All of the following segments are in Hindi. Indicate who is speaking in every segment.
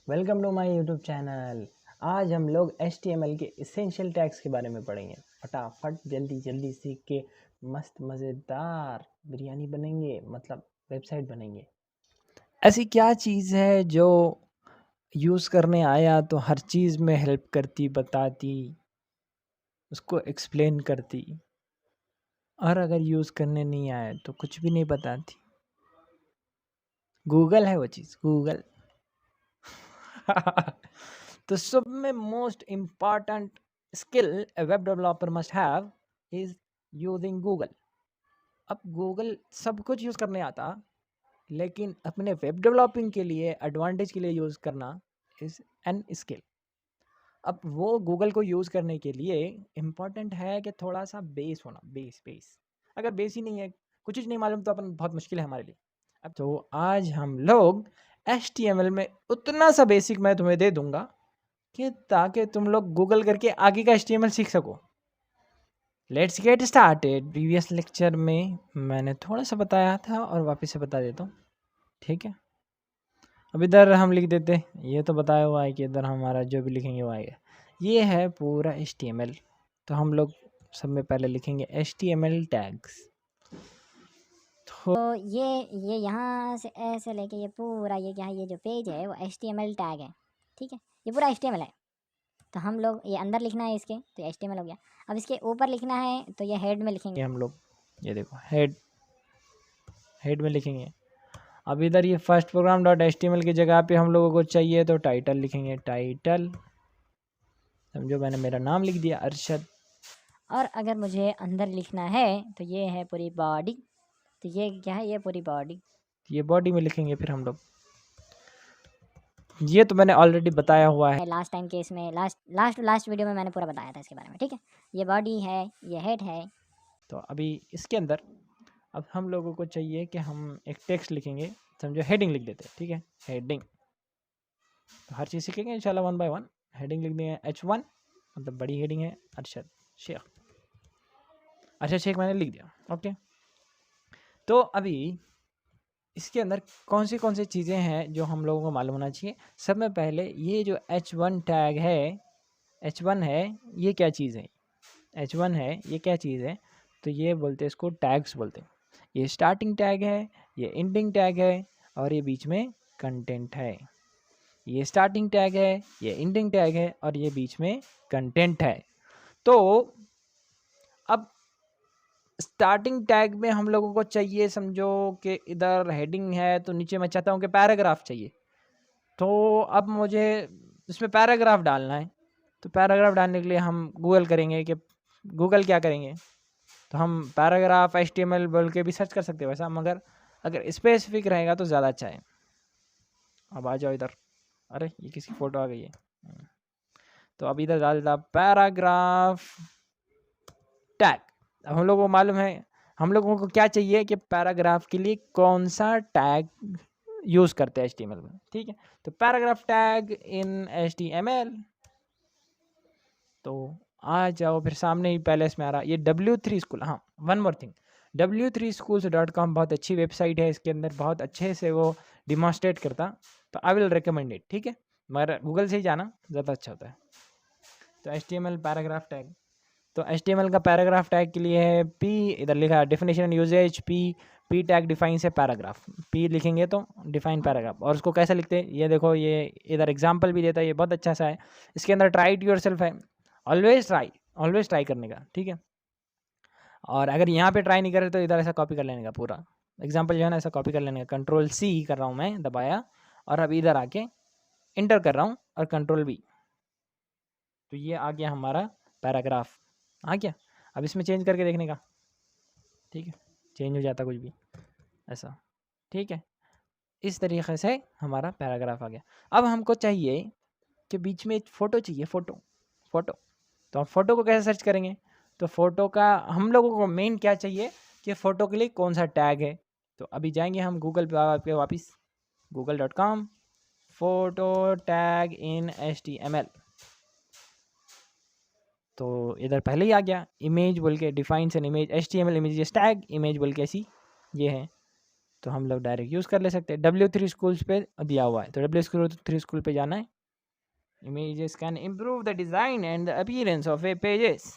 Speaker 1: Welcome to my YouTube channel. आज हम लोग HTML के इसेंशियल टैग्स के बारे में पढ़ेंगे। फटाफट जल्दी जल्दी सीख के मस्त मज़ेदार बिरयानी बनेंगे, मतलब वेबसाइट बनेंगे। ऐसी क्या चीज़ है जो यूज़ करने आया तो हर चीज़ में हेल्प करती, बताती, उसको एक्सप्लेन करती, और अगर यूज़ करने नहीं आया तो कुछ भी नहीं बताती? गूगल है वो चीज़, गूगल। तो सब में most important skill a web developer must have is using Google। अब गूगल सब कुछ यूज़ करने आता, लेकिन अपने वेब डेवलपिंग के लिए एडवांटेज के लिए यूज़ करना इज़ एन स्किल। अब वो गूगल को यूज़ करने के लिए इम्पॉर्टेंट है कि थोड़ा सा बेस होना, बेस। अगर बेस ही नहीं है, कुछ चीज़ नहीं मालूम, तो अपन बहुत मुश्किल है हमारे लिए। अब तो आज हम लोग HTML में उतना सा बेसिक मैं तुम्हें दे दूंगा कि ताकि तुम लोग गूगल करके आगे का HTML सीख सको। Let's get started. Previous lecture में मैंने थोड़ा सा बताया था और वापस से बता देता हूँ, ठीक है। अब इधर हम लिख देते, ये तो बताया हुआ है कि इधर हमारा जो भी लिखेंगे वो आएगा। ये है पूरा HTML। तो हम लोग सब में पहले लिखेंगे HTML टैग्स।
Speaker 2: तो ये यहाँ से ऐसे लेके ये पूरा ये क्या है, ये जो पेज है वो HTML टैग है, ठीक है। ये पूरा HTML है। तो हम लोग ये अंदर लिखना है इसके, तो ये HTML हो गया। अब इसके ऊपर लिखना है तो ये हेड में लिखेंगे
Speaker 1: हम लोग, ये देखो हेड में लिखेंगे। अब इधर ये फर्स्ट प्रोग्राम डॉट HTML की जगह पे हम लोगों को चाहिए तो टाइटल लिखेंगे, टाइटल। समझो मैंने मेरा नाम लिख दिया, अरशद।
Speaker 2: और अगर मुझे अंदर लिखना है तो ये है पूरी बॉडी। तो ये क्या है, ये पूरी बॉडी।
Speaker 1: ये बॉडी में लिखेंगे फिर हम लोग। ये तो मैंने ऑलरेडी बताया हुआ है
Speaker 2: लास्ट टाइम के इसमें लास्ट वीडियो में मैंने पूरा बताया था इसके बारे में, ठीक है। ये बॉडी है, ये हेड है।
Speaker 1: तो अभी इसके अंदर अब हम लोगों को चाहिए कि हम एक टेक्स्ट लिखेंगे। समझो हेडिंग लिख देते हैं, ठीक है, हेडिंग। तो हर चीज़ सीखेंगे इंशाल्लाह वन बाय वन। हेडिंग लिख देंगे H1, मतलब बड़ी हेडिंग है, अरशद शेख। अरशद शेख मैंने लिख दिया, ओके। तो अभी इसके अंदर कौन सी चीज़ें हैं जो हम लोगों को मालूम होना चाहिए। सब में पहले ये जो H1 टैग है, H1 है, ये क्या चीज़ है? H1 है, ये क्या चीज़ है? तो ये बोलते हैं, इसको टैग्स बोलते हैं। ये स्टार्टिंग टैग है, ये एंडिंग टैग है, और ये बीच में कंटेंट है। ये स्टार्टिंग टैग है, ये एंडिंग टैग है, और ये बीच में कंटेंट है। तो अब स्टार्टिंग टैग में हम लोगों को चाहिए, समझो कि इधर हेडिंग है तो नीचे मैं चाहता हूँ कि पैराग्राफ चाहिए। तो अब मुझे इसमें पैराग्राफ डालना है। तो पैराग्राफ डालने के लिए हम गूगल करेंगे कि गूगल क्या करेंगे, तो हम पैराग्राफ HTML बोल के भी सर्च कर सकते हैं वैसा, मगर अगर स्पेसिफिक रहेगा तो ज़्यादा अच्छा है। अब आ जाओ इधर। अरे ये किसकी फ़ोटो आ गई है। तो अब इधर डाल देता पैराग्राफ टैग। अब हम लोगों को मालूम है, हम लोगों को क्या चाहिए कि पैराग्राफ के लिए कौन सा टैग यूज़ करते हैं HTML में, ठीक है। तो पैराग्राफ टैग इन HTML। तो आ जाओ फिर, सामने ही पहले इसमें आ रहा ये W3 स्कूल। हाँ, वन मोर थिंग, W3schools.com बहुत अच्छी वेबसाइट है। इसके अंदर बहुत अच्छे से वो डिमॉन्स्ट्रेट करता, तो आई विल रिकमेंड इट, ठीक है। मगर गूगल से ही जाना ज़्यादा अच्छा होता है। तो HTML पैराग्राफ टैग, तो HTML का पैराग्राफ टैग के लिए है P। इधर लिखा है definition and usage P tag define से पैराग्राफ। P लिखेंगे तो डिफाइन पैराग्राफ। और उसको कैसे लिखते हैं ये देखो, ये इधर एग्जांपल भी देता है, ये बहुत अच्छा सा है। इसके अंदर ट्राई इट योरसेल्फ है, ऑलवेज ट्राई करने का, ठीक है। और अगर यहाँ पे ट्राई नहीं करे तो इधर ऐसा कॉपी कर लेने का, पूरा एग्जाम्पल जो है ना ऐसा कॉपी कर लेने का। Ctrl+C कर रहा हूँ मैं, दबाया, और अब इधर आके इंटर कर रहा हूँ और Ctrl+V। तो ये आ गया हमारा पैराग्राफ, आ गया। अब इसमें चेंज करके देखने का, ठीक है, चेंज हो जाता कुछ भी ऐसा, ठीक है। इस तरीके से हमारा पैराग्राफ आ गया। अब हमको चाहिए कि बीच में एक फ़ोटो चाहिए, फ़ोटो। तो हम फ़ोटो को कैसे सर्च करेंगे? तो फ़ोटो का हम लोगों को मेन क्या चाहिए कि फ़ोटो के लिए कौन सा टैग है। तो अभी जाएंगे हम गूगल पे वापस, google.com photo tag in HTML। तो इधर पहले ही आ गया, इमेज बोल के defines an image HTML images tag, image बोल के ऐसी ये है। तो हम लोग डायरेक्ट यूज़ कर ले सकते हैं। W3 स्कूल्स पे दिया हुआ है, तो W3 स्कूल पे जाना है। Images can improve the design and the appearance of A pages.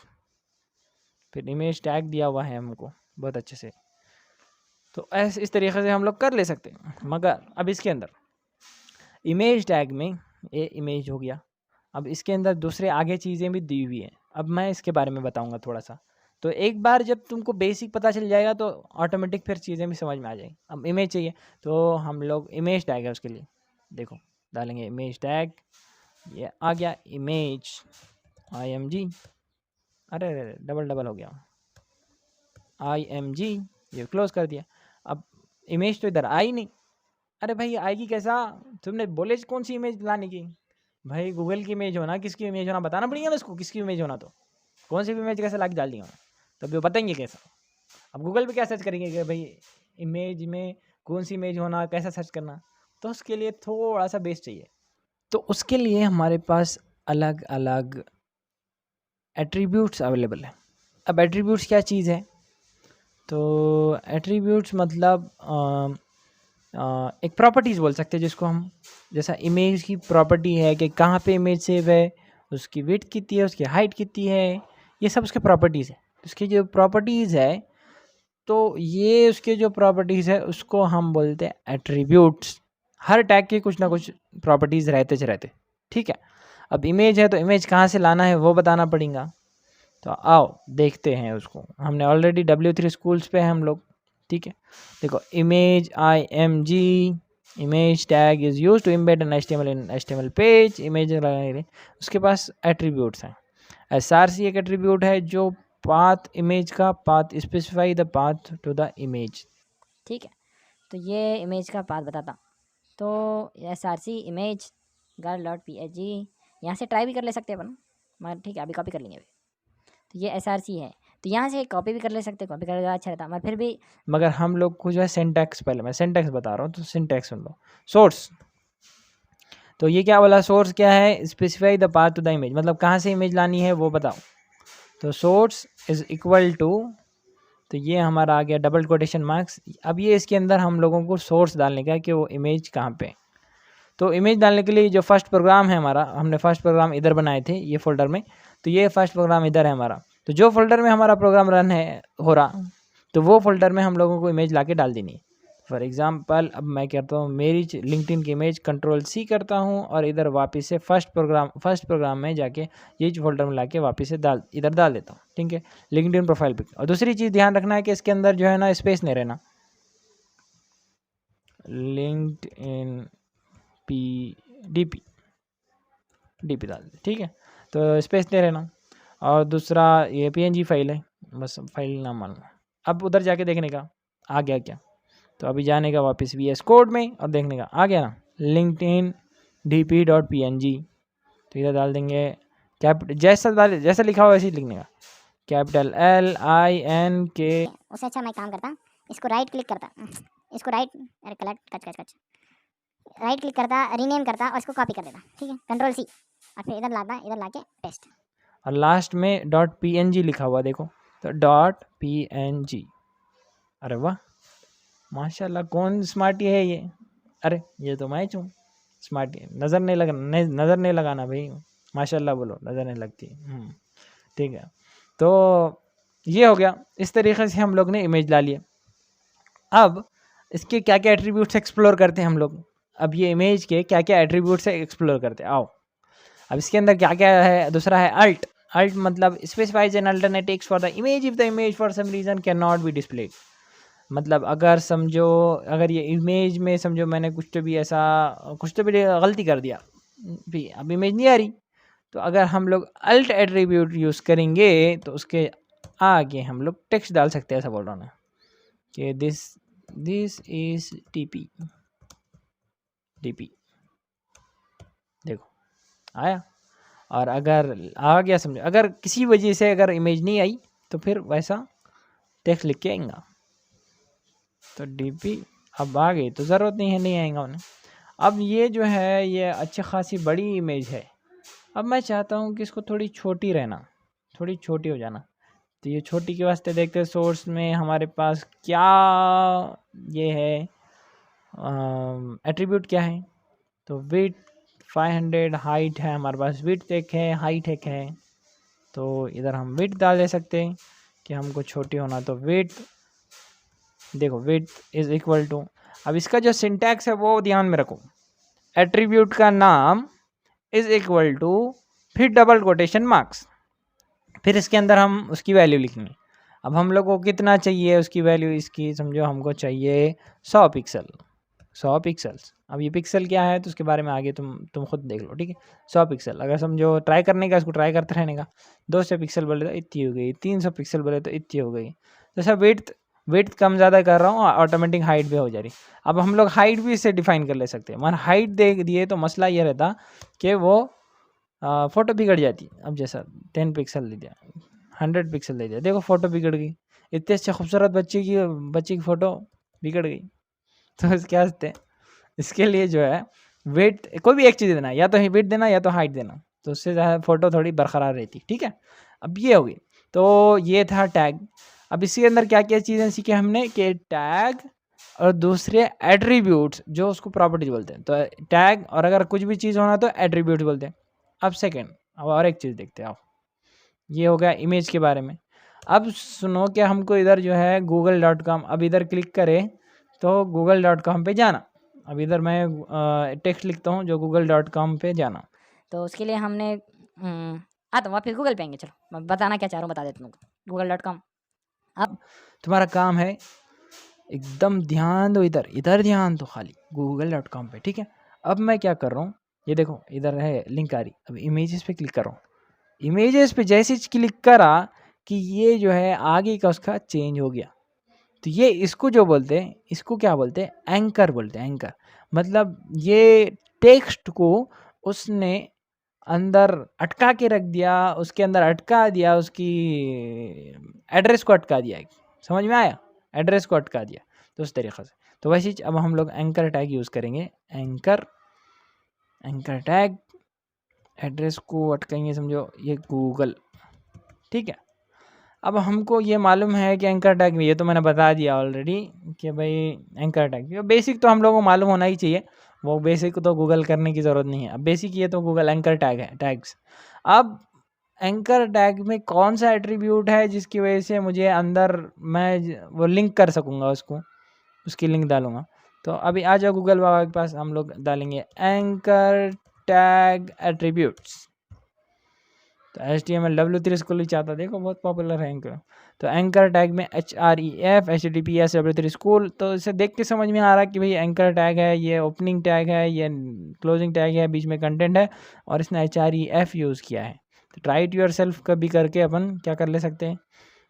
Speaker 1: फिर इमेज टैग दिया हुआ है हमको बहुत अच्छे से। तो ऐसे इस तरीके से हम लोग कर ले सकते हैं। मगर अब इसके अंदर इमेज टैग में ये इमेज हो गया, अब इसके अंदर दूसरे आगे चीज़ें भी दी हुई हैं। अब मैं इसके बारे में बताऊंगा थोड़ा सा। तो एक बार जब तुमको बेसिक पता चल जाएगा तो ऑटोमेटिक फिर चीज़ें भी समझ में आ जाएगी। अब इमेज चाहिए तो हम लोग इमेज टैग है उसके लिए, देखो डालेंगे इमेज टैग, ये आ गया इमेज IMG, अरे अरे डबल हो गया IMG, ये क्लोज कर दिया। अब इमेज तो इधर आई नहीं, अरे भाई आएगी कैसा, तुमने बोले कौन सी इमेज लाने की, भाई गूगल की इमेज होना, किसकी इमेज होना बताना पड़ेगा ना उसको, किसकी इमेज होना, तो कौन सी भी इमेज कैसे ला के डाल दिया तब तो बताएंगे कैसा। अब गूगल पे क्या सर्च करेंगे कि भाई इमेज में कौन सी इमेज होना, कैसा सर्च करना, तो उसके लिए थोड़ा सा बेस चाहिए। तो उसके लिए हमारे पास अलग अलग एट्रीब्यूट्स अवेलेबल है। अब एट्रीब्यूट्स क्या चीज़ है, तो एट्रीब्यूट्स मतलब एक प्रॉपर्टीज़ बोल सकते हैं जिसको हम, जैसा इमेज की प्रॉपर्टी है कि कहाँ पे इमेज सेव है, उसकी विड्थ कितनी है, उसकी हाइट कितनी है, ये सब उसके प्रॉपर्टीज़ है। उसकी जो प्रॉपर्टीज़ है, तो ये उसके जो प्रॉपर्टीज़ है उसको हम बोलते हैं एट्रीब्यूट्स। हर टैग के कुछ ना कुछ प्रॉपर्टीज़ रहते, ठीक है। अब इमेज है तो इमेज कहाँ से लाना है वो बताना पड़ेगा। तो आओ देखते हैं उसको। हमने ऑलरेडी W3 स्कूल्स पे हैं हम लोग, ठीक है। देखो image IMG image tag is use to embed an HTML in HTML page, image उसके पास एट्रीब्यूट्स हैं। SRC एक एट्रीब्यूट है जो पाथ इमेज का path specify the path to the image,
Speaker 2: ठीक है। तो ये इमेज का पाथ बताता, तो SRC इमेज girl.png, यहाँ से ट्राई भी कर ले सकते हैं अपन, मगर ठीक है अभी कॉपी कर लेंगे अभी। तो ये SRC है, तो यहाँ से कॉपी भी कर ले सकते हैं, कॉपी कर अच्छा रहता, मगर फिर भी
Speaker 1: मगर हम लोग को जो है सिंटैक्स, पहले मैं सिंटैक्स बता रहा हूँ तो सिंटैक्स सुन लो। सोर्स, तो ये क्या बोला, सोर्स क्या है, specify the path to the image, मतलब कहाँ से इमेज लानी है वो बताओ। तो सोर्स इज इक्वल टू, तो ये हमारा आ गया डबल कोटेशन मार्क्स। अब ये इसके अंदर हम लोगों को सोर्स डालने का है कि वो इमेज कहाँ पे। तो इमेज डालने के लिए जो फर्स्ट प्रोग्राम है हमारा, हमने फर्स्ट प्रोग्राम इधर बनाए थे ये फोल्डर में, तो ये फर्स्ट प्रोग्राम इधर है हमारा। तो जो फोल्डर में हमारा प्रोग्राम रन है हो रहा, तो वो फोल्डर में हम लोगों को इमेज ला के डाल देनी है। फॉर एग्जांपल अब मैं करता हूँ मेरी लिंक्डइन की इमेज Ctrl+C करता हूँ और इधर वापस से फर्स्ट प्रोग्राम में जाके ये फोल्डर में लाके वापस से इधर डाल देता हूँ, ठीक है, लिंक्डइन प्रोफाइल पे। और दूसरी चीज़ ध्यान रखना है कि इसके अंदर जो है ना स्पेस नहीं रहना, लिंक्डइन DP डाल दे, ठीक है, तो स्पेस नहीं रहना। और दूसरा ये PNG फाइल है, बस फाइल नाम मानना। अब उधर जाके देखने का आ गया क्या, तो अभी जाने का वापस VS कोड में और देखने का आ गया ना LinkedIn DP.png, तो इधर डाल देंगे जैसा लिखा हुआ वैसे ही लिखने का, कैपिटल LINK।
Speaker 2: उससे अच्छा मैं काम करता, इसको राइट क्लिक करता, इसको राइट राइट क्लिक करता, रीनेम करता और इसको कॉपी कर देता, ठीक है, Ctrl+C और फिर इधर लाता, इधर लाके पेस्ट,
Speaker 1: और लास्ट में .png लिखा हुआ देखो, तो .png। अरे वाह माशाल्लाह, कौन स्मार्टी है ये, अरे ये तो मैं हूँ स्मार्टी। नज़र नहीं लगाना भाई, माशाल्लाह बोलो, नज़र नहीं लगती। ठीक है, तो ये हो गया। इस तरीके से हम लोग ने इमेज ला लिया। अब इसके क्या क्या एट्रीब्यूट्स एक्सप्लोर करते हैं हम लोग। अब ये इमेज के क्या क्या एट्रीब्यूट्स है एक्सप्लोर करते हैं, आओ। अब इसके अंदर क्या क्या है, दूसरा है अल्ट मतलब specifies an alternate text for the image if the image for some reason can not be displayed. मतलब अगर समझो, अगर ये इमेज में समझो मैंने कुछ तो भी गलती कर दिया भी, अब इमेज नहीं आ रही, तो अगर हम लोग अल्ट एट्रीब्यूट यूज़ करेंगे तो उसके आगे हम लोग टेक्स्ट डाल सकते हैं। ऐसा बोल रहा हूँ कि दिस इज DP देखो आया। और अगर आ गया समझो, अगर किसी वजह से अगर इमेज नहीं आई तो फिर वैसा टेक्स्ट लिख के आएगा। तो DP अब आ गई तो ज़रूरत नहीं आएगा उन्हें। अब ये जो है ये अच्छी खासी बड़ी इमेज है। अब मैं चाहता हूँ कि इसको थोड़ी छोटी हो जाना। तो ये छोटी के वास्ते देखते हैं सोर्स में हमारे पास क्या ये है एट्रीब्यूट क्या है, तो विड्थ 500, हाइट है हमारे पास, विड्थ एक है, हाइट एक है। तो इधर हम विड्थ डाल दे सकते हैं कि हमको छोटी होना, तो विड्थ, देखो विड्थ इज इक्वल टू, अब इसका जो सिंटैक्स है वो ध्यान में रखो, एट्रीब्यूट का नाम इज इक्वल टू, फिर डबल कोटेशन मार्क्स, फिर इसके अंदर हम उसकी वैल्यू लिखनी। अब हम लोग को कितना चाहिए उसकी वैल्यू, इसकी समझो हमको चाहिए 100 पिक्सल, 100 पिक्सल्स। अब ये पिक्सल क्या है तो उसके बारे में आगे तुम खुद देख लो, ठीक है। 100 पिक्सल अगर समझो ट्राई करने का, इसको ट्राई करते रहने का, 200 पिक्सल बोले तो इतनी हो गई, 300 पिक्सल बोले तो इतनी हो गई। तो सर विड्थ कम ज़्यादा कर रहा हूँ, ऑटोमेटिक हाइट भी हो जा रही। अब हम लोग हाइट भी इससे डिफाइन कर ले सकते हैं, मान हाइट दे दिए तो मसला ये रहता कि वो फ़ोटो बिगड़ जाती। अब जैसा 10 पिक्सल दे दिया, 100 पिक्सल दे दिया, देखो फ़ोटो बिगड़ गई, इतने अच्छे खूबसूरत बच्चे की फ़ोटो बिगड़ गई। तो क्या हंसते हैं, इसके लिए जो है वेट कोई भी एक चीज़ देना, या तो वेट देना या तो हाइट देना, तो उससे जो है फ़ोटो थोड़ी बरकरार रहती, ठीक है। अब ये होगी, तो ये था टैग। अब इसके अंदर क्या क्या चीज़ें सीखे हमने कि टैग और दूसरे एट्रीब्यूट्स जो उसको प्रॉपर्टीज बोलते हैं, तो टैग और अगर कुछ भी चीज़ होना तो एट्रीब्यूट्स बोलते हैं। अब सेकेंड, अब और एक चीज़ देखते हैं, आओ, ये हो गया इमेज के बारे में। अब सुनो कि हमको इधर जो है google.com, अब इधर क्लिक करें तो google.com पे जाना। अब इधर मैं टेक्स्ट लिखता हूँ जो google.com पे जाना।
Speaker 2: तो उसके लिए हमने तो वापस गूगल पे आएंगे। चलो मैं बताना क्या चाह रहा हूँ बता देता हूँ, google.com। अब
Speaker 1: तुम्हारा काम है एकदम ध्यान दो, इधर इधर ध्यान दो खाली google.com पे, ठीक है। अब मैं क्या कर रहा हूँ, ये देखो इधर है लिंक आ रही, अब इमेजेस पे क्लिक कर रहा हूँ। इमेजेस पे जैसे क्लिक करा कि ये जो है आगे का उसका चेंज हो गया, तो ये इसको जो बोलते हैं, इसको क्या बोलते हैं, एंकर बोलते हैं। एंकर मतलब ये टेक्स्ट को उसने अंदर अटका के रख दिया, उसके अंदर अटका दिया, उसकी एड्रेस को अटका दिया, समझ में आया, एड्रेस को अटका दिया, तो उस तरीक़े से। तो वैसे अब हम लोग एंकर टैग यूज़ करेंगे, एंकर टैग, एड्रेस को अटकाएंगे, समझो ये गूगल, ठीक है। अब हमको ये मालूम है कि एंकर टैग में, ये तो मैंने बता दिया ऑलरेडी कि भाई एंकर टैग बेसिक तो हम लोगों को मालूम होना ही चाहिए, वो बेसिक तो गूगल करने की ज़रूरत नहीं है। अब बेसिक ये तो गूगल एंकर टैग है, टैग्स। अब एंकर टैग में कौन सा एट्रीब्यूट है जिसकी वजह से मुझे अंदर मैं वो लिंक कर सकूँगा, उसकी लिंक डालूँगा। तो अभी आ जाओ गूगल बाबा के पास, हम लोग डालेंगे एंकर टैग एट्रीब्यूट्स। तो HTML W3 स्कूल चाहता, देखो बहुत पॉपुलर है एंकर। तो एंकर टैग में href https W3 स्कूल, तो इसे देख के समझ में आ रहा है कि भाई एंकर टैग है, ये ओपनिंग टैग है, ये क्लोजिंग टैग है, बीच में कंटेंट है, और इसने href यूज़ किया है। तो ट्राई इट योर सेल्फ कभी करके अपन क्या कर ले सकते हैं,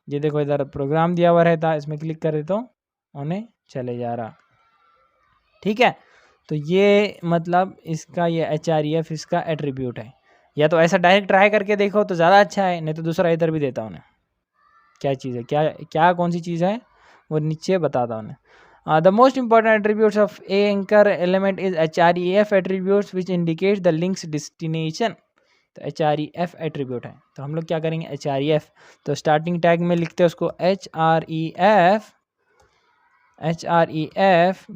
Speaker 1: ये देखो इधर प्रोग्राम दिया हुआ रहता है, इसमें क्लिक करे तो उन्हें चले जा रहा, ठीक है। तो ये मतलब इसका ये href इसका एट्रीब्यूट है। या तो ऐसा डायरेक्ट ट्राई करके देखो तो ज़्यादा अच्छा है, नहीं तो दूसरा इधर भी देता उन्हें, क्या चीज़ है, क्या कौन सी चीज़ है वो नीचे बताता उन्हें। The most important attributes of A anchor element is href attributes which indicate the links destination. तो href एट्रीब्यूट है, तो हम लोग क्या करेंगे href, तो स्टार्टिंग टैग में लिखते हैं उसको href,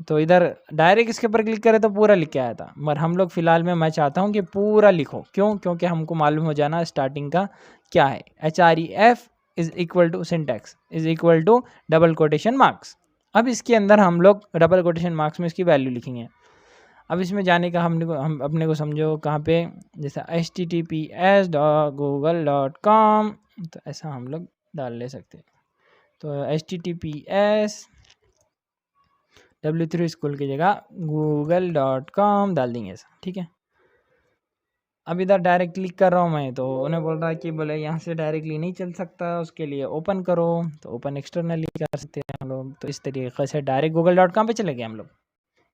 Speaker 1: तो इधर डायरेक्ट इसके ऊपर क्लिक करें तो पूरा लिख के आया था, मगर हम लोग फिलहाल में मैं चाहता हूँ कि पूरा लिखो, क्यों, क्योंकि हमको मालूम हो जाना स्टार्टिंग का क्या है। href is equal to syntax is equal to double quotation marks. अब इसके अंदर हम लोग डबल कोटेशन मार्क्स में इसकी वैल्यू लिखेंगे। अब इसमें जाने का हम अपने को समझो कहाँ पे, जैसा https.google.com, तो ऐसा हम लोग डाल ले सकते हैं। तो https W3 स्कूल की जगह google.com डाल देंगे ऐसा, ठीक है। अब इधर डायरेक्ट क्लिक कर रहा हूँ मैं, तो उन्हें बोल रहा है कि बोले यहाँ से डायरेक्टली नहीं चल सकता, उसके लिए ओपन करो, तो ओपन एक्सटर्नली कर सकते हैं हम लोग। तो इस तरीके से डायरेक्ट google.com पे चले गए हम लोग।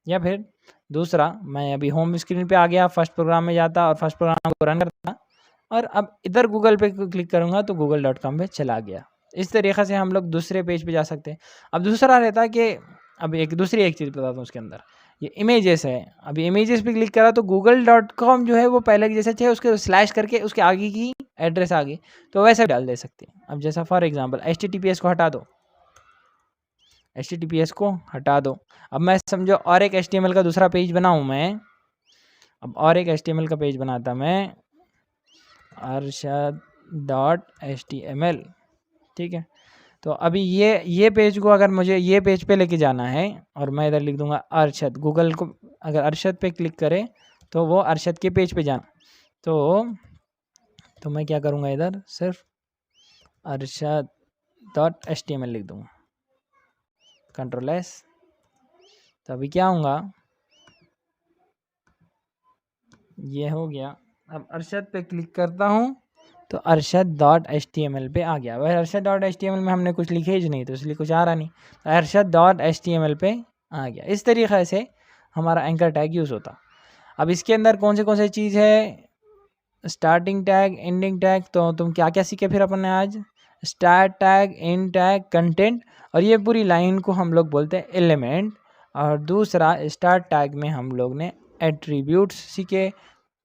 Speaker 1: या फिर दूसरा, मैं अभी होम स्क्रीन पे आ गया, फर्स्ट प्रोग्राम में जाता और फर्स्ट प्रोग्राम को रन करता, और अब इधर गूगल पे क्लिक करूँगा तो google.com पे चला गया। इस तरीक़े से हम लोग दूसरे पेज पे जा सकते हैं। अब दूसरा रहता है कि अब एक चीज़ बताता हूँ उसके अंदर, ये इमेजेस है। अभी इमेजेस पे क्लिक करा तो google.com जो है वो पहले की जैसा चाहिए, उसके स्लैश करके उसके आगे की एड्रेस आ गई, तो वैसे डाल दे सकते हैं। अब जैसा फॉर एग्जांपल HTTPS को हटा दो, HTTPS को हटा दो। अब मैं समझो और एक HTML का दूसरा पेज बनाऊँ मैं, अब और एक HTML का पेज बनाता मैं, arshad.html, ठीक है। तो अभी ये पेज को अगर मुझे ये पेज पे लेके जाना है और मैं इधर लिख दूंगा अरशद, गूगल को अगर अरशद पे क्लिक करे तो वो अरशद के पेज पे जाना, तो मैं क्या करूँगा, इधर सिर्फ arshad.html लिख दूंगा, Ctrl+S। तो अभी क्या होगा, ये हो गया। अब अरशद पे क्लिक करता हूँ तो arshad.html पे आ गया। वह arshad.html में हमने कुछ लिखे ही नहीं, तो इसलिए कुछ आ रहा नहीं, तो arshad.html पे आ गया। इस तरीक़े से हमारा एंकर टैग यूज़ होता। अब इसके अंदर कौन से चीज़ है, स्टार्टिंग टैग, एंडिंग टैग। तो तुम क्या क्या सीखे फिर अपन ने आज, start tag, and tag, content, और ये पूरी लाइन को हम लोग बोलते हैं एलिमेंट। और दूसरा स्टार्ट टैग में हम लोग ने एट्रीब्यूट्स सीखे।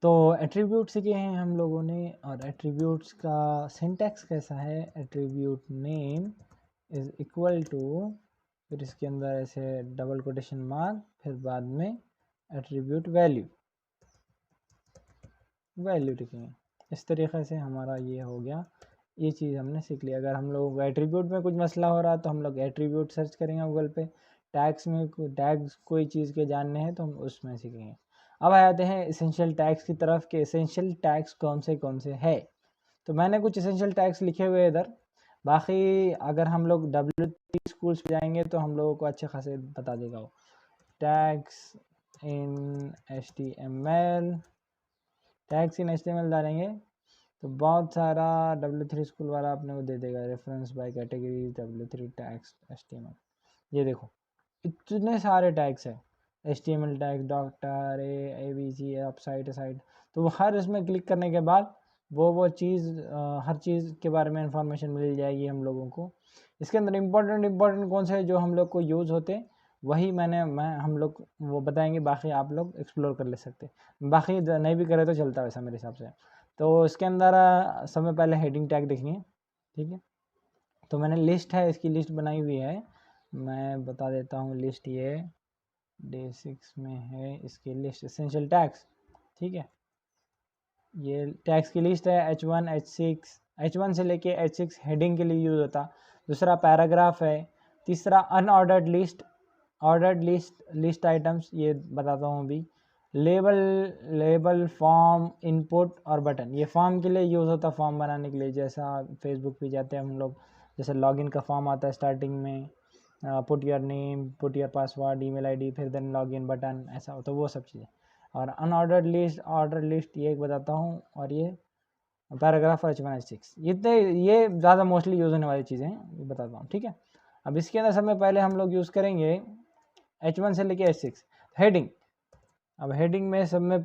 Speaker 1: तो एट्रीब्यूट सीखे हैं हम लोगों ने, और एट्रीब्यूट्स का सिंटैक्स कैसा है, attribute name is equal to, फिर इसके अंदर ऐसे डबल कोटेशन मार्क, फिर बाद में एट्रीब्यूट वैल्यू लिखेंगे। इस तरीक़े से हमारा ये हो गया, ये चीज़ हमने सीख लिया। अगर हम लोग एट्रीब्यूट में कुछ मसला हो रहा तो हम लोग एट्रीब्यूट सर्च करेंगे गूगल पे, टैग्स में टैग्स कोई चीज़ के जानने हैं तो हम उसमें सीखेंगे। अब आ जाते हैं इसेंशियल टैग्स की तरफ के इसेंशियल टैग्स कौन से है। तो मैंने कुछ इसेंशियल टैग्स लिखे हुए इधर, बाकी अगर हम लोग W3 स्कूल्स पे जाएंगे तो हम लोगों को अच्छे खासे बता देगा वो। टैग्स इन HTML, टैग्स इन HTML डालेंगे तो बहुत सारा W3 स्कूल वाला अपने को दे देगा, reference by category W3 tags HTML। ये देखो इतने सारे टैग्स है, HTML tag, doctor, ABC, up site, तो हर इसमें क्लिक करने के बाद वो चीज़ हर चीज़ के बारे में इंफॉर्मेशन मिल जाएगी हम लोगों को। इसके अंदर इम्पोर्टेंट कौन से जो हम लोग को यूज़ होते, वही हम लोग वो बताएंगे, बाकी आप लोग एक्सप्लोर कर ले सकते, बाकी नहीं भी करे तो चलता वैसा मेरे हिसाब से। तो इसके अंदर सबसे पहले हेडिंग टैग देखेंगे, ठीक है। तो मैंने लिस्ट है, इसकी लिस्ट बनाई हुई है, मैं बता देता हूँ। लिस्ट ये डे 6 में है, इसकी लिस्ट एसेंशियल टैग्स, ठीक है। ये टैग्स की लिस्ट है, H1 H6, H1 से लेके H6 हेडिंग के लिए यूज़ होता। दूसरा पैराग्राफ है। तीसरा unordered list, ordered list items, ये बताता हूँ अभी। लेबल, फॉर्म, इनपुट और बटन, ये फॉर्म के लिए यूज़ होता, फॉर्म बनाने के लिए। जैसा फेसबुक पे जाते हैं हम लोग, जैसे लॉगिन का फॉर्म आता है स्टार्टिंग में, put your name, put your password, email ID, फिर देन लॉगिन बटन, ऐसा होता है, वो सब चीज़ें। और अनऑर्डर्ड लिस्ट, ऑर्डर लिस्ट, ये एक बताता हूँ। और ये पैराग्राफ और H1 H6, ये ज़्यादा मोस्टली यूज़ होने वाली चीज़ें हैं, ये बताता हूँ, ठीक है। अब इसके अंदर सब में पहले हम लोग यूज़ करेंगे H1 से लेके H6 हेडिंग। अब हेडिंग में सब में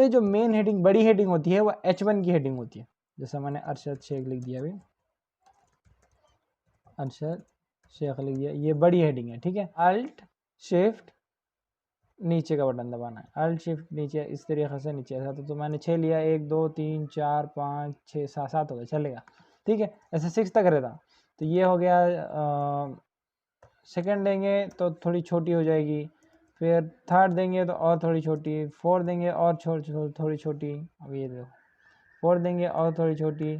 Speaker 1: जो मेन हेडिंग, बड़ी हेडिंग होती है, वो H1 की हेडिंग होती है। जैसा मैंने अरशद शेख लिख दिया, अभी अरशद शेख लिख दिया, ये बड़ी हेडिंग है, ठीक है। अल्ट शिफ्ट नीचे का बटन दबाना है, अल्ट शिफ्ट नीचे, इस तरीके से नीचे ऐसा। तो मैंने 6 लिया, 1 2 3 4 5 6 7 हो गया, चलेगा, ठीक है। ऐसे 6 तक रहता। तो ये हो गया। सेकंड देंगे तो थोड़ी छोटी हो जाएगी, फिर थर्ड देंगे तो और थोड़ी छोटी, फोर्थ देंगे और थोड़ी छोटी, अब ये देखो, फोर्थ देंगे और थोड़ी छोटी,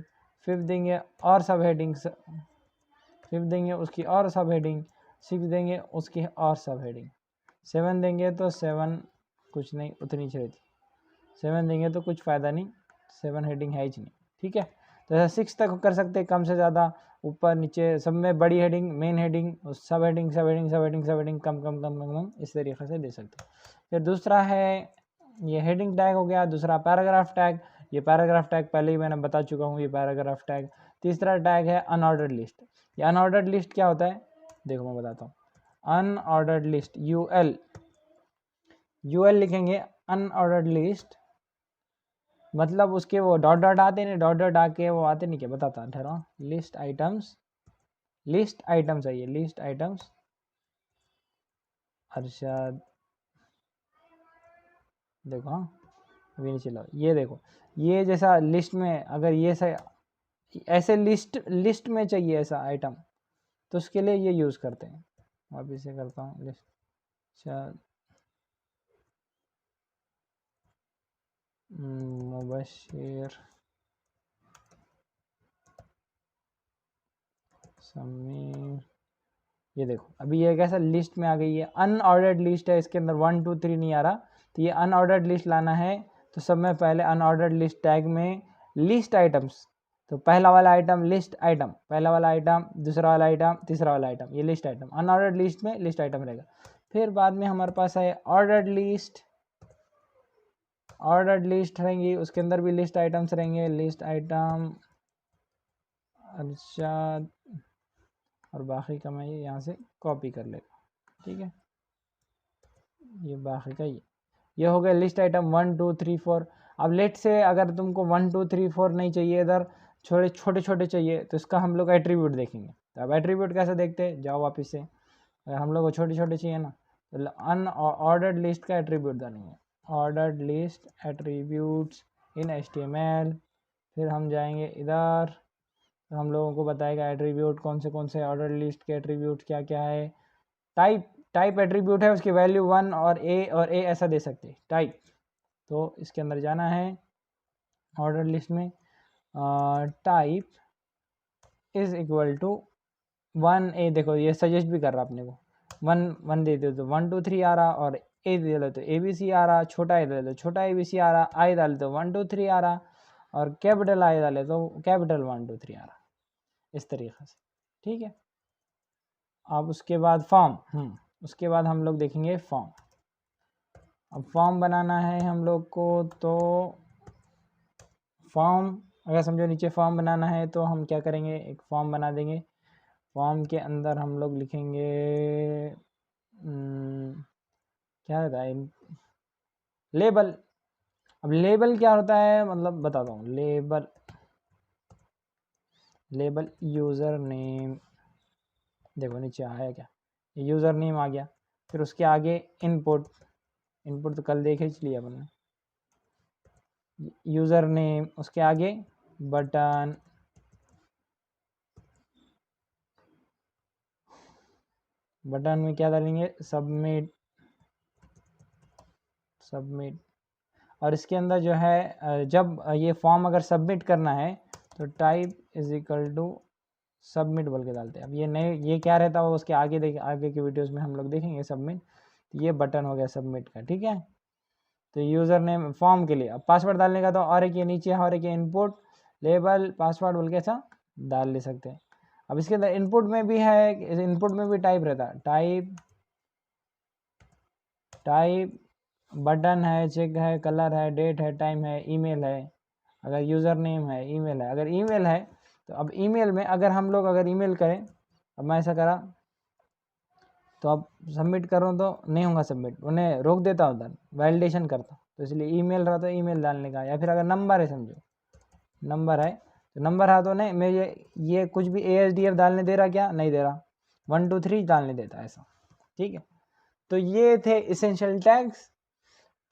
Speaker 1: फिफ्थ देंगे और सब हेडिंग, फिफ्थ देंगे उसकी और सब हेडिंग, सिक्स देंगे उसकी और सब हेडिंग, 7 देंगे तो 7 कुछ नहीं, उतनी ही रहती। 7 देंगे तो कुछ फ़ायदा नहीं, 7 हेडिंग है ही नहीं, ठीक है। तो ऐसा 6 तक कर सकते हैं, कम से ज़्यादा, ऊपर नीचे सब में बड़ी हेडिंग, मेन हेडिंग, सब हेडिंग, कम, इस तरीके से दे सकते हैं। फिर दूसरा है, ये हेडिंग टैग हो गया। दूसरा पैराग्राफ टैग, ये पैराग्राफ टैग पहले ही मैंने बता चुका हूँ, ये पैराग्राफ टैग। तीसरा टैग है अनऑर्डर्ड लिस्ट। ये अनऑर्डर्ड लिस्ट क्या होता है, देखो मैं बताता हूँ। अनऑर्डर्ड लिस्ट, UL लिखेंगे। अनऑर्डर्ड लिस्ट मतलब उसके वो डॉट आते नहीं, डॉट आके वो आते नहीं, क्या बताता ठहरो। लिस्ट आइटम्स है ये, लिस्ट आइटम्स। अरशद देखो, हाँ अभी नहीं चला, ये देखो, ये जैसा लिस्ट में, अगर ये ऐसे लिस्ट में चाहिए ऐसा आइटम, तो उसके लिए ये यूज़ करते हैं। अब इसे करता हूँ लिस्ट, मुबशिर समीर, ये देखो अभी ये कैसा लिस्ट में आ गई है, अनऑर्डर्ड लिस्ट है, इसके अंदर 1 2 3 नहीं आ रहा, तो ये अनऑर्डर्ड लिस्ट लाना है। तो सब में पहले अनऑर्डर्ड लिस्ट टैग में लिस्ट आइटम्स, तो पहला वाला आइटम लिस्ट आइटम, पहला वाला आइटम, दूसरा वाला आइटम, तीसरा वाला आइटम, ये लिस्ट आइटम, अनऑर्डर्ड लिस्ट में लिस्ट आइटम रहेगा। फिर बाद में हमारे पास है ऑर्डर्ड लिस्ट, ऑर्डर्ड लिस्ट रहेंगी, उसके अंदर भी लिस्ट आइटम्स रहेंगे, लिस्ट आइटम अरशद, और बाकी का मैं ये यहाँ से कॉपी कर लेगा, ठीक है। ये बाकी का ये हो गया लिस्ट आइटम 1 2 3 4। अब लेट से अगर तुमको 1 2 3 4 नहीं चाहिए, इधर छोटे छोटे चाहिए, तो इसका हम लोग एट्रीब्यूट देखेंगे। तो अब एट्रीब्यूट कैसे देखते हैं, जाओ वापस से, अगर हम लोग को छोटे छोटे चाहिए ना, तो अनऑर्डर्ड लिस्ट का एट्रीब्यूट डालेंगे, ऑर्डर्ड लिस्ट एट्रीब्यूट्स इन HTML। फिर हम जाएंगे इधर, तो हम लोगों को बताएगा एट्रीब्यूट कौन से ऑर्डर लिस्ट के एट्रीब्यूट क्या क्या है। टाइप एट्रीब्यूट है, उसकी वैल्यू 1 और ए ऐसा दे सकते हैं टाइप। तो इसके अंदर जाना है ऑर्डर लिस्ट में, type is equal to 1A, देखो ये सजेस्ट भी कर रहा अपने को, 1 दे दो तो 1 2 3 आ रहा, और ए दे दो तो ABC आ रहा, छोटा ए दे दो छोटा ABC आ रहा, आई डाले तो 1 2 3 आ रहा, और कैपिटल आई डाले तो कैपिटल 1 2 3 आ रहा, इस तरीके से, ठीक है। अब उसके बाद फॉर्म, उसके बाद हम लोग देखेंगे फॉर्म। अब फॉर्म बनाना है हम लोग को, तो फॉर्म अगर समझो नीचे फॉर्म बनाना है, तो हम क्या करेंगे, एक फॉर्म बना देंगे। फॉर्म के अंदर हम लोग लिखेंगे क्या रहता है, लेबल। अब लेबल क्या होता है, मतलब बताता हूँ, लेबल यूज़र नेम, देखो नीचे आया क्या, यूज़र नेम आ गया। फिर उसके आगे इनपुट तो कल देखे लिया अपन ने, यूज़र नेम, उसके आगे बटन, बटन में क्या डालेंगे, सबमिट, और इसके अंदर जो है जब ये फॉर्म अगर सबमिट करना है, तो type is equal to submit बोल के डालते हैं। अब ये नए, ये क्या रहता है, उसके आगे आगे के वीडियोस में हम लोग देखेंगे सबमिट। तो ये बटन हो गया सबमिट का, ठीक है। तो यूज़र नेम फॉर्म के लिए, अब पासवर्ड डालने का, तो और एक ये नीचे है, और एक ये इनपुट लेबल पासवर्ड बोल के ऐसा डाल ले सकते हैं। अब इसके अंदर इनपुट में भी है, इनपुट में भी टाइप रहता है, टाइप बटन है, चेक है, कलर है, डेट है, टाइम है, ईमेल है, अगर यूज़र नेम है, ईमेल है। अगर ईमेल है तो अब ईमेल में अगर हम लोग अगर ईमेल करें, अब मैं ऐसा करा तो अब सबमिट करूँ तो नहीं होगा सबमिट, उन्हें रोक देता हूँ उधर, वैलिडेशन करता हूँ। तो इसलिए ईमेल रहा तो ईमेल डालने का, या फिर अगर नंबर है, समझो नंबर है, तो नंबर है तो नहीं, मैं ये कुछ भी ASDF डालने दे रहा, क्या नहीं दे रहा, 1 2 3 डालने देता, ऐसा, ठीक है। तो ये थे इसेंशियल टैग्स।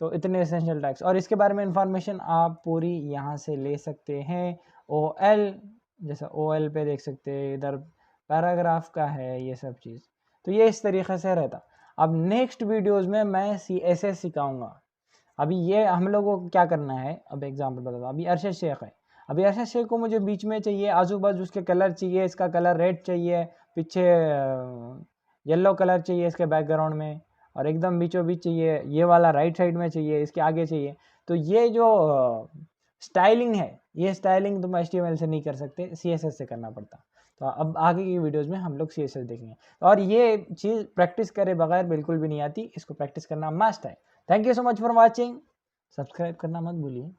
Speaker 1: तो इतने एसेंशियल टैग्स, और इसके बारे में इंफॉर्मेशन आप पूरी यहाँ से ले सकते हैं। OL, जैसा OL पे देख सकते हैं, इधर पैराग्राफ का है ये सब चीज़। तो ये इस तरीके से रहता। अब नेक्स्ट वीडियोस में मैं CSS सिखाऊंगा। अभी ये हम लोगों को क्या करना है, अब एग्जांपल बताता हूँ। अभी अरशद शेख है, अभी अरशद शेख को मुझे बीच में चाहिए, आजू बाजू उसके कलर चाहिए, इसका कलर रेड चाहिए, पीछे येलो कलर चाहिए इसके बैकग्राउंड में, और एकदम बीचों बीच चाहिए, ये वाला राइट साइड में चाहिए, इसके आगे चाहिए। तो ये जो स्टाइलिंग है, ये स्टाइलिंग तुम HTML से नहीं कर सकते, CSS से करना पड़ता। तो अब आगे की वीडियोस में हम लोग CSS देखेंगे। और ये चीज़ प्रैक्टिस करे बगैर बिल्कुल भी नहीं आती, इसको प्रैक्टिस करना मस्ट है। Thank you so much for watching, subscribe करना मत भूलिए।